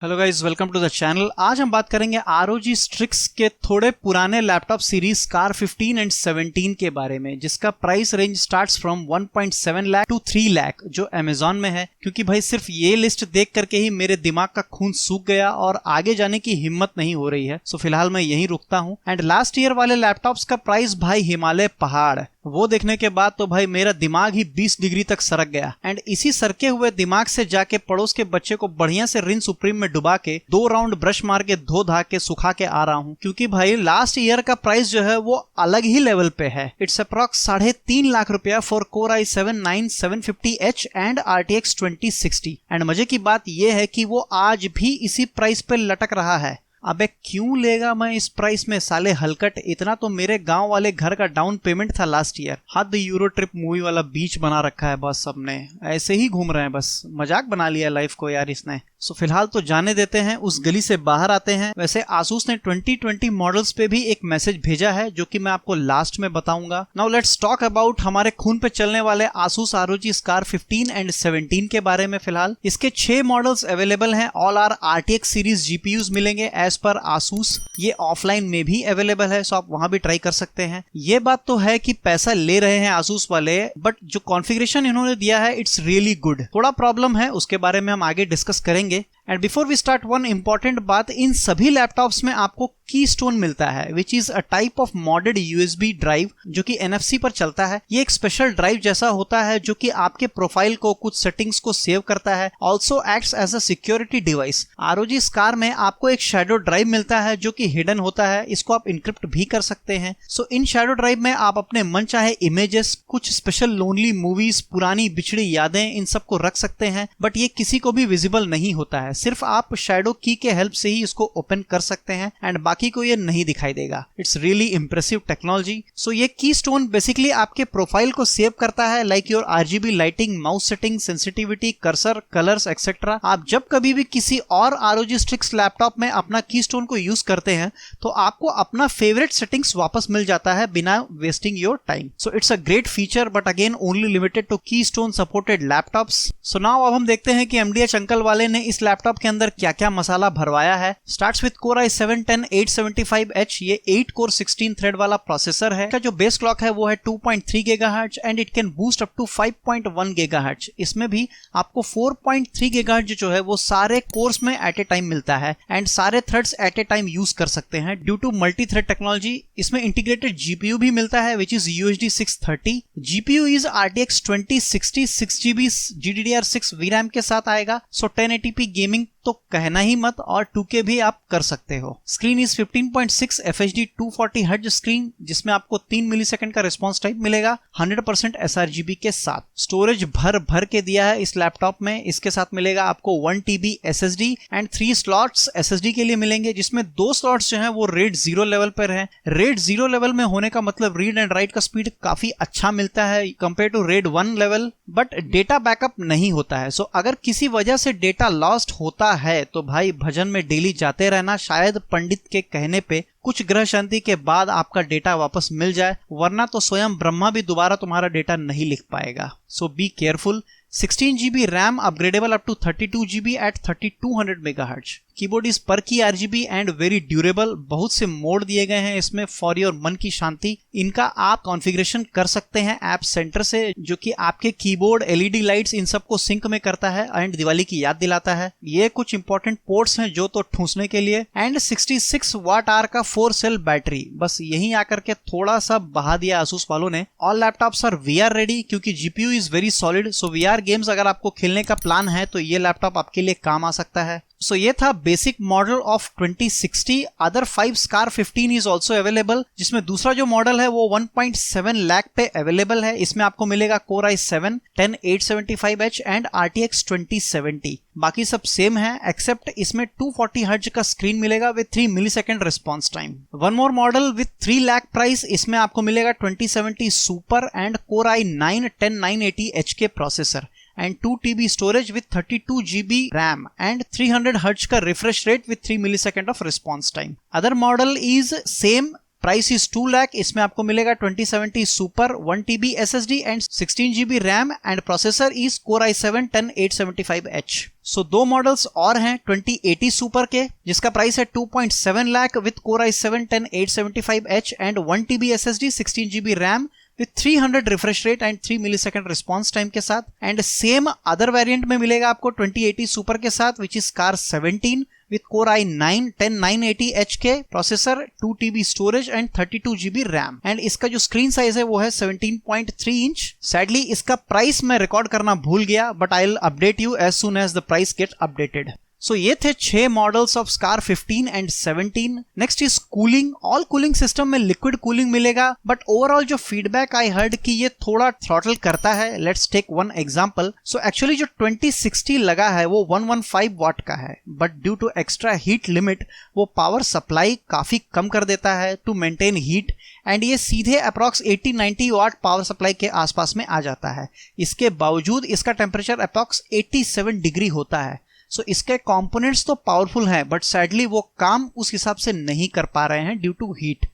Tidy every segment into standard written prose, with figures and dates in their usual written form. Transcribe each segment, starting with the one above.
Hello guys, welcome to the channel. आज हम बात करेंगे ROG Strix के थोड़े पुराने लैपटॉप सीरीज कार 15 एंड 17 के बारे में, जिसका price range starts from 1.7 lakh to 3 lakh जो अमेजॉन में है। क्योंकि भाई सिर्फ ये लिस्ट देख करके ही मेरे दिमाग का खून सूख गया और आगे जाने की हिम्मत नहीं हो रही है। सो फिलहाल मैं यहीं रुकता हूँ। एंड लास्ट ईयर वाले लैपटॉप्स का प्राइस भाई हिमालय पहाड़, वो देखने के बाद तो भाई मेरा दिमाग ही 20 डिग्री तक सरक गया। एंड इसी सरके हुए दिमाग से जाके पड़ोस के बच्चे को बढ़िया से रिन सुप्रीम में डुबा के 2 राउंड ब्रश मार के धो धा के सुखा के आ रहा हूँ। क्योंकि भाई लास्ट ईयर का प्राइस जो है वो अलग ही लेवल पे है। इट्स अप्रॉक्स 3.5 लाख रुपया for Core i7-9750H and RTX 2060। And मजे की बात यह है कि वो आज भी इसी प्राइस पे लटक रहा है। अबे क्यों लेगा मैं इस प्राइस में साले हलकट, इतना तो मेरे गांव वाले घर का डाउन पेमेंट था लास्ट ईयर। हद यूरो ट्रिप मूवी वाला बीच बना रखा है बस, सबने ऐसे ही घूम रहे हैं, बस मजाक बना लिया लाइफ को यार इसने। सो फिलहाल तो जाने देते हैं, उस गली से बाहर आते हैं। वैसे आसूस ने 2020 मॉडल्स पे भी एक मैसेज भेजा है जो कि मैं आपको लास्ट में बताऊंगा। नाउ लेट्स टॉक अबाउट हमारे खून पे चलने वाले आसूस ROG कार 15 एंड 17 के बारे में। फिलहाल इसके 6 मॉडल्स अवेलेबल हैं। All are RTX series GPUs मिलेंगे एज पर आसूस। ये ऑफलाइन में भी अवेलेबल है, सो आप वहां भी ट्राई कर सकते हैं। ये बात तो है कि पैसा ले रहे हैं आसूस वाले, बट जो कॉन्फ़िगरेशन इन्होंने दिया है इट्स रियली गुड। थोड़ा प्रॉब्लम है, उसके बारे में हम आगे डिस्कस करेंगे। And before we start, one important बात, इन सभी लैपटॉप्स में आपको कीस्टोन मिलता है which is a type of modded USB drive जो कि NFC पर चलता है। ये एक स्पेशल ड्राइव जैसा होता है जो कि आपके प्रोफाइल को, कुछ सेटिंग्स को सेव करता है। Also acts as a security device. ROG कार में आपको एक शैडो ड्राइव मिलता है जो कि हिडन होता है, इसको आप इनक्रिप्ट भी कर सकते हैं। सो इन शैडो ड्राइव में आप अपने मन चाहे इमेजेस, कुछ स्पेशल लोनली मूवीज, पुरानी बिछड़ी यादें, इन सबको रख सकते हैं। बट ये किसी को भी विजिबल नहीं होता है, सिर्फ आप शैडो की के हेल्प से ही इसको ओपन कर सकते हैं एंड बाकी को ये नहीं दिखाई देगा। It's really impressive technology. So ये कीस्टोन बेसिकली आपके प्रोफाइल को सेव करता है, like your RGB lighting, mouse setting, sensitivity, cursor, colours etcetera. आप जब कभी भी किसी और ROG Strix लैपटॉप में अपना कीस्टोन को यूज करते हैं तो आपको अपना फेवरेट सेटिंग्स वापस मिल जाता है बिना wasting your time. So it's a great feature, but again only limited to Keystone supported laptops. So now अब हम देखते हैं कि MDH अंकल वाले ने इस लैपटॉप के अंदर क्या क्या मसाला भरवाया है। Starts with Core i7-10875H। ये 8 कोर 16 थ्रेड वाला प्रोसेसर है। इसका जो बेस क्लॉक है वो है 2.3 GHz and it can boost up to 5.1 GHz। इसमें भी आपको 4.3 GHz जो है वो सारे कोर्स में एट ए टाइम मिलता है एंड सारे threads at a time use कर सकते हैं due to multi thread technology. इसमें इंटीग्रेटेड GPU भी मिलता है which is UHD 630। GPU is RTX 2060 6GB GDDR6 VRAM के साथ आएगा। सो 1080p गेमिंग तो कहना ही मत, और 2K भी आप कर सकते हो। Screen is 15.6 FHD 240Hz screen, जिसमें आपको 3 मिलीसेकंड का रिस्पॉन्स टाइम मिलेगा 100% sRGB के साथ। स्टोरेज भर भर के दिया है इस लैपटॉप में। इसके साथ मिलेगा आपको 1 TB SSD and 3 slots SSD के लिए मिलेंगे, जिसमें 2 स्लॉट्स जो हैं वो RAID 0 लेवल पर है। RAID 0 लेवल में होने का मतलब रीड एंड राइट का स्पीड काफी अच्छा मिलता है compare to RAID 1 level, but data backup नहीं होता है। सो अगर किसी वजह से डेटा लॉस्ट होता है तो भाई भजन में डेली जाते रहना, शायद पंडित के कहने पे कुछ ग्रह शांति के बाद आपका डेटा वापस मिल जाए, वरना तो स्वयं ब्रह्मा भी दोबारा तुम्हारा डेटा नहीं लिख पाएगा। So be careful. 16GB RAM upgradable up to 32GB at 3200 MHz। Keyboard is per key RGB and very durable. बहुत से मोड दिए गए हैं इसमें फॉर योर मन की शांति। इनका आप कॉन्फ़िगरेशन कर सकते हैं ऐप सेंटर से, जो कि आपके कीबोर्ड, LED लाइट्स, इन सबको सिंक में करता है एंड दिवाली की याद दिलाता है। ये कुछ इंपॉर्टेंट पोर्ट्स हैं जो तो ठूसने के लिए, एंड 66 वाट आवर का 4 सेल बैटरी। बस यहीं आकर के थोड़ा सा बहा दिया आसूस वालों ने। All laptops are VR ready क्योंकि GPU is very solid. So VR games अगर आपको खेलने का प्लान है तो ये लैपटॉप आपके लिए काम आ सकता है। सो ये था basic model of 2060। Other 5 car 15 is also available, जिसमें दूसरा जो मॉडल है वो 1.7 लाख पे अवेलेबल है। इसमें आपको मिलेगा Core i7-10875H एंड RTX 2070। बाकी सब सेम है एक्सेप्ट इसमें 240Hz का स्क्रीन मिलेगा with 3 millisecond response time. One more model with 3 lakh price, इसमें आपको मिलेगा 2070 सुपर एंड Core i9-10980H के processor and 2 TB storage with 32 GB RAM and 300 Hz का refresh rate with 3 millisecond of response time. Other model is same price is 2 lakh. इसमें आपको मिलेगा 2070 super 1 TB SSD and 16 GB RAM and processor is Core i7 10875H। सो दो models और हैं 2080 super के, जिसका price है 2.7 lakh with Core i7 10875H and 1 TB SSD 16 GB RAM with 300 refresh rate and 3 millisecond response time के साथ। And same other variant में मिलेगा आपको 2080 सुपर के साथ which is car 17 with Core i9 10980H के processor, 2 TB storage and 32 GB RAM. And इसका जो स्क्रीन साइज है वो है 17.3 इंच। सैडली इसका प्राइस मैं रिकॉर्ड करना भूल गया, but I will update you as soon as the price get updated. So ये थे 6 models of Scar 15 and 17। Next is cooling. All cooling system में लिक्विड कूलिंग मिलेगा, बट ओवरऑल जो फीडबैक आई हर्ड कि ये थोड़ा थ्रॉटल करता है। Let's take one example. So actually जो 2060 लगा है वो 115 वाट का है, but due to extra heat limit वो पावर सप्लाई काफी कम कर देता है टू मेंटेन हीट, एंड ये सीधे अप्रॉक्स 80-90 वाट पावर सप्लाई के आसपास में आ जाता है। इसके बावजूद इसका टेम्परेचर अप्रॉक्स 87 डिग्री होता है। सो इसके कंपोनेंट्स तो पावरफुल हैं, बट सैडली वो काम उस हिसाब से नहीं कर पा रहे हैं ड्यू टू हीट।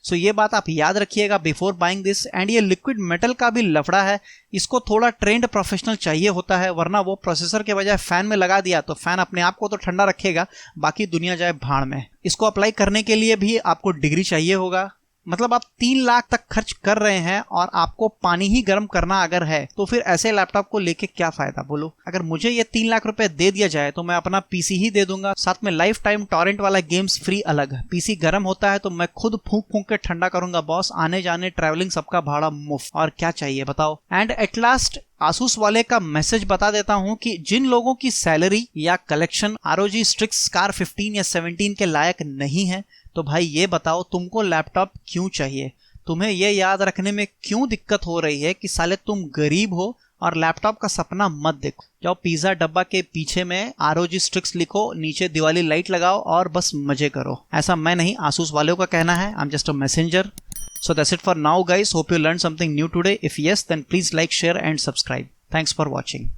सो ये बात आप याद रखिएगा बिफोर बाइंग दिस। एंड ये लिक्विड मेटल का भी लफड़ा है, इसको थोड़ा ट्रेंड प्रोफेशनल चाहिए होता है, वरना वो प्रोसेसर के बजाय फैन में लगा दिया तो फैन अपने आप को तो ठंडा रखेगा, बाकी दुनिया जाए भाड़ में। इसको अप्लाई करने के लिए भी आपको डिग्री चाहिए होगा। मतलब आप 3 लाख तक खर्च कर रहे हैं और आपको पानी ही गर्म करना अगर है तो फिर ऐसे लैपटॉप को लेके क्या फायदा बोलो। अगर मुझे ये 3 लाख रुपए दे दिया जाए तो मैं अपना पीसी ही दे दूंगा, साथ में लाइफ टाइम टॉरेंट वाला गेम्स फ्री अलग। पीसी गर्म होता है तो मैं खुद फूंक फूंक के ठंडा करूंगा बॉस, आने जाने ट्रैवलिंग सबका भाड़ा मुफ्त, और क्या चाहिए बताओ। एंड एट लास्ट आसूस वाले का मैसेज बता देता हूं कि जिन लोगों की सैलरी या कलेक्शन ROG Strix स्कार 15 या 17 के लायक नहीं है, तो भाई ये बताओ तुमको लैपटॉप क्यों चाहिए। तुम्हें ये याद रखने में क्यों दिक्कत हो रही है कि साले तुम गरीब हो और लैपटॉप का सपना मत देखो। जाओ पिज्जा डब्बा के पीछे में ROG Strix लिखो, नीचे दिवाली लाइट लगाओ और बस मजे करो। ऐसा मैं नहीं, आसूस वालों का कहना है। I am just a messenger. So that's it for now guys. Hope you learned something new today. If yes, then please like, share and subscribe. Thanks for watching.